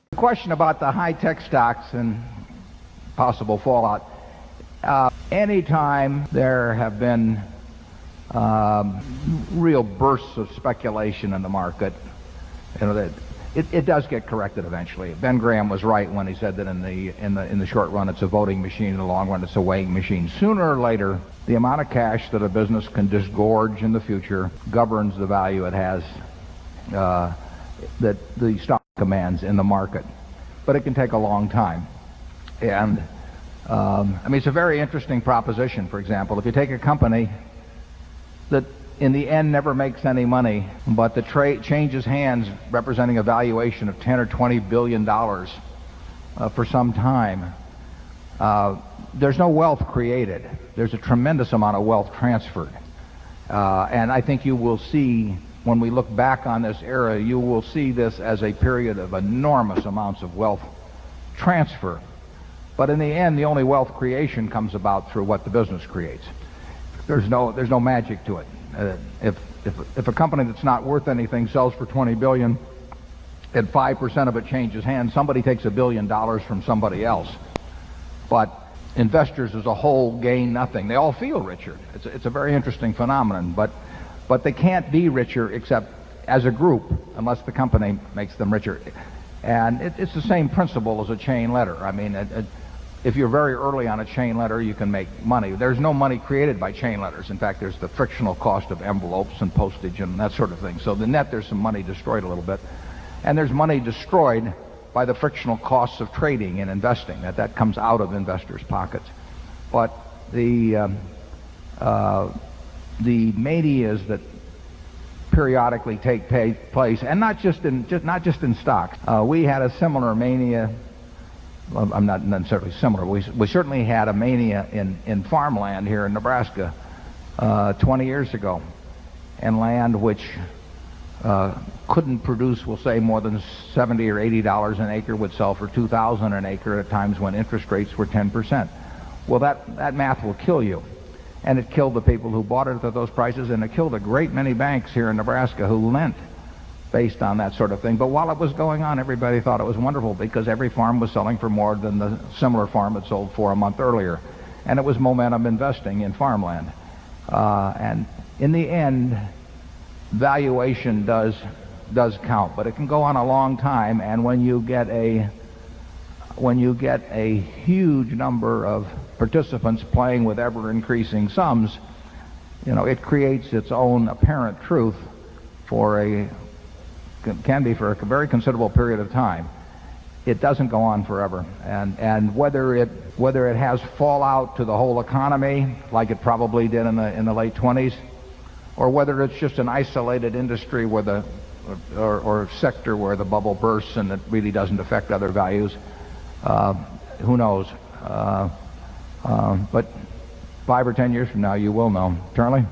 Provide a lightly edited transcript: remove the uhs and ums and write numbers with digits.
The question about the high-tech stocks and possible fallout. Anytime there have been real bursts of speculation in the market, that it does get corrected eventually. Ben Graham was right when he said that in the short run it's a voting machine, in the long run it's a weighing machine. Sooner or later, the amount of cash that a business can disgorge in the future governs the value it has, that the stock commands in the market. But it can take a long time. And it's a very interesting proposition. For example, if you take a company that in the end never makes any money, but the trade changes hands representing a valuation of 10 or 20 billion dollars for some time, there's no wealth created. There's a tremendous amount of wealth transferred. And I think you will see, when we look back on this era, you will see this as a period of enormous amounts of wealth transfer. But in the end, the only wealth creation comes about through what the business creates. There's no magic to it. If a company that's not worth anything sells for 20 billion, and 5% of it changes hands, somebody takes $1 billion from somebody else. But investors as a whole gain nothing. They all feel richer. It's a very interesting phenomenon, but they can't be richer except as a group unless the company makes them richer. And it's the same principle as a chain letter. If you're very early on a chain letter, you can make money. There's no money created by chain letters. In fact, there's the frictional cost of envelopes and postage and that sort of thing. So the net, there's some money destroyed a little bit. And there's money destroyed by the frictional costs of trading and investing. That comes out of investors' pockets. But the manias that periodically take place, and not just in stocks. We had a similar mania. Well, I'm not necessarily similar. We certainly had a mania in farmland here in Nebraska 20 years ago, and land which couldn't produce, we'll say, more than $70 or $80 an acre would sell for $2,000 an acre at times when interest rates were 10%. Well, that math will kill you. And it killed the people who bought it at those prices, and it killed a great many banks here in Nebraska who lent based on that sort of thing. But while it was going on, everybody thought it was wonderful because every farm was selling for more than the similar farm it sold for a month earlier. And it was momentum investing in farmland. And in the end, valuation does count, but it can go on a long time. And when you get a huge number of participants playing with ever-increasing sums, it creates its own apparent truth can be for a very considerable period of time. It doesn't go on forever. And whether it has fallout to the whole economy, like it probably did in the late 20s, or whether it's just an isolated industry or sector where the bubble bursts and it really doesn't affect other values, who knows? But 5 or 10 years from now, you will know. Charlie?